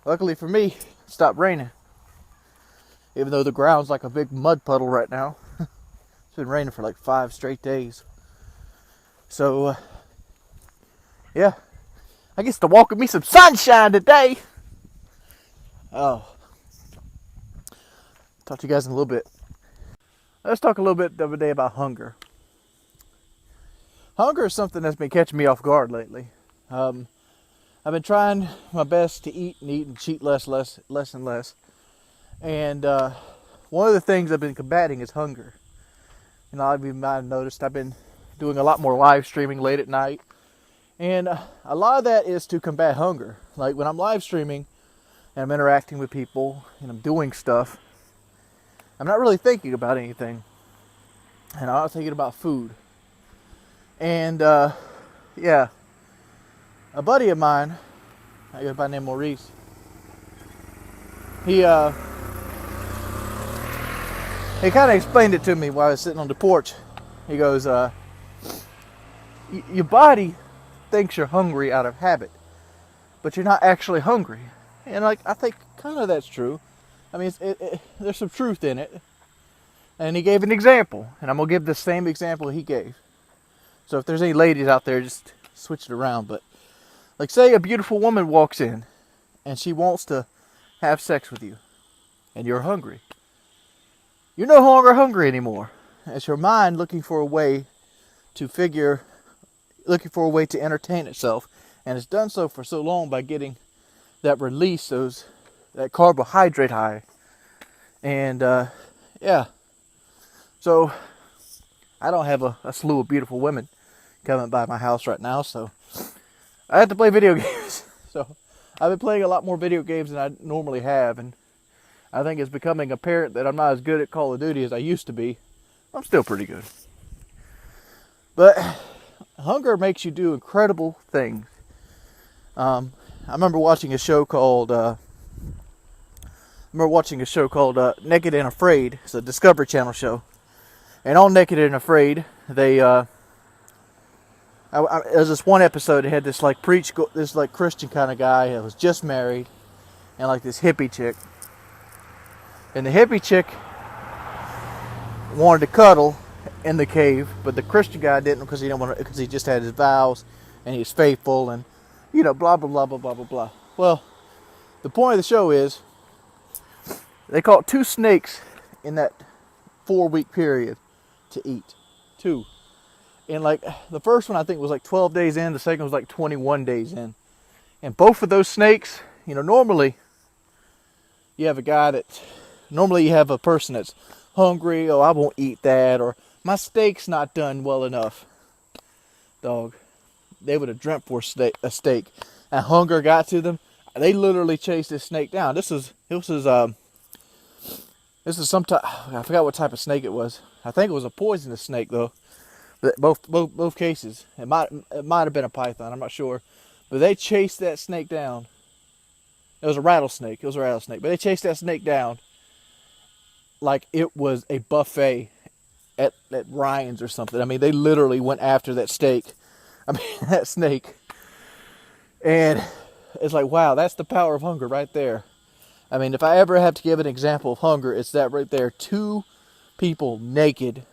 Luckily for me, it stopped raining. Even though the ground's like a big mud puddle right now. It's been raining for like 5 straight days. So, yeah. I guess to walk with me some sunshine today. Oh. Talk to you guys in a little bit. Let's talk a little bit the other day about hunger. Hunger is something that's been catching me off guard lately. I've been trying my best to eat and cheat less and less. And one of the things I've been combating is hunger. And a lot of you might have noticed I've been doing a lot more live streaming late at night. And a lot of that is to combat hunger. Like when I'm live streaming and I'm interacting with people and I'm doing stuff, I'm not really thinking about anything. And I'm not thinking about food. And yeah, a buddy of mine, I go by the name Maurice, he kind of explained it to me while I was sitting on the porch. He goes, your body thinks you're hungry out of habit, but you're not actually hungry. And like, I think kind of that's true. I mean, there's some truth in it. And he gave an example, and I'm going to give the same example he gave. So if there's any ladies out there, just switch it around. But like, say a beautiful woman walks in and she wants to have sex with you and you're hungry. You're no longer hungry anymore. It's your mind looking for a way to entertain itself. And it's done so for so long by getting that release, that carbohydrate high. And yeah. So I don't have a slew of beautiful women coming by my house right now, so I have to play video games. So I've been playing a lot more video games than I normally have, and I think it's becoming apparent that I'm not as good at Call of Duty as I used to be. I'm still pretty good. But hunger makes you do incredible things. I remember watching a show called Naked and Afraid. It's a Discovery Channel show. And on Naked and Afraid, there's this one episode that had this like Christian kind of guy that was just married, and like this hippie chick. And the hippie chick wanted to cuddle in the cave, but the Christian guy didn't because he just had his vows and he was faithful and blah blah blah blah blah blah blah. Well, the point of the show is they caught 2 snakes in that 4-week period to eat. 2. And like the first one I think was like 12 days in, the second was like 21 days in. And both of those snakes, normally you have a person that's hungry, I won't eat that, or my steak's not done well enough. Dog, they would have dreamt for a steak. And hunger got to them. They literally chased this snake down. This is some type, I forgot what type of snake it was. I think it was a poisonous snake though. But both cases, it might have been a python. I'm not sure, but they chased that snake down. It was a rattlesnake. But they chased that snake down like it was a buffet at Ryan's or something. I mean, they literally went after that snake. That snake. And it's like, wow, that's the power of hunger right there. I mean, if I ever have to give an example of hunger, it's that right there. 2 people naked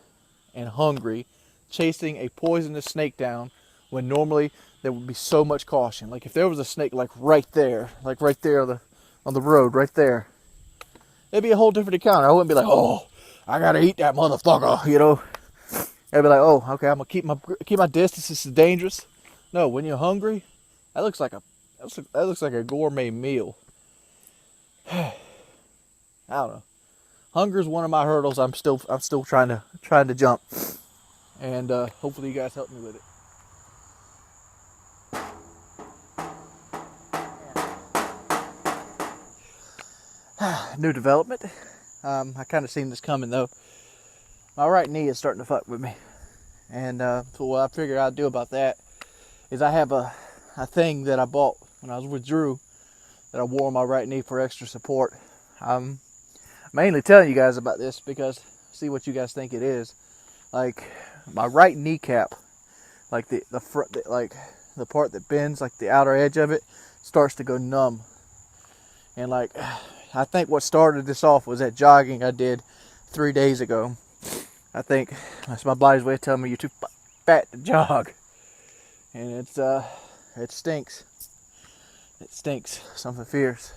and hungry chasing a poisonous snake down when normally there would be so much caution. Like if there was a snake like right there on the road right there, it'd be a whole different encounter. I wouldn't be like, oh, I gotta eat that motherfucker, I'd be like, oh, okay, I'm gonna keep my distance. This is dangerous. No, when you're hungry, that looks like a gourmet meal. I don't know. Hunger is one of my hurdles. I'm still trying to jump, and hopefully you guys help me with it. New development. I kind of seen this coming though. My right knee is starting to fuck with me, and so what I figured I'd do about that is I have a thing that I bought when I was with Drew that I wore on my right knee for extra support. I'm mainly telling you guys about this because see what you guys think it is. Like my right kneecap, like the front, like the part that bends, like the outer edge of it, starts to go numb. And like, I think what started this off was that jogging I did 3 days ago. I think that's my body's way of telling me you're too fat to jog. And it stinks. It stinks. Something fierce.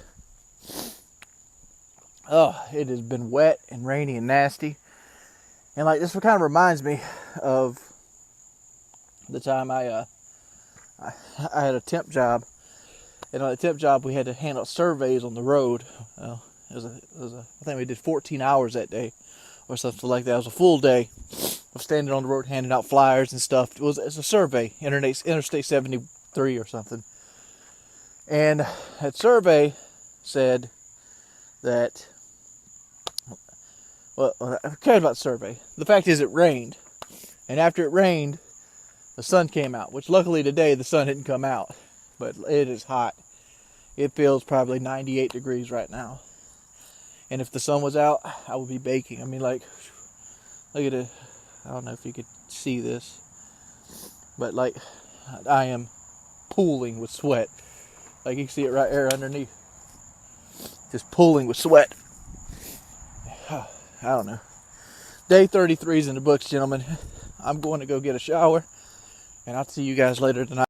Oh, it has been wet and rainy and nasty. And like, this kind of reminds me of the time I had a temp job. And on the temp job, we had to handle surveys on the road. Well, I think we did 14 hours that day, or something like that. It was a full day of standing on the road, handing out flyers and stuff. It's a survey, Interstate 73 or something. And that survey said that, well, I cared about the survey. The fact is, it rained, and after it rained, the sun came out. Which luckily today the sun didn't come out, but it is hot. It feels probably 98 degrees right now. And if the sun was out, I would be baking. I mean, like, look at it. I don't know if you could see this, but like, I am pooling with sweat. Like, you can see it right there underneath. Just pooling with sweat. I don't know. Day 33 is in the books, gentlemen. I'm going to go get a shower, and I'll see you guys later tonight.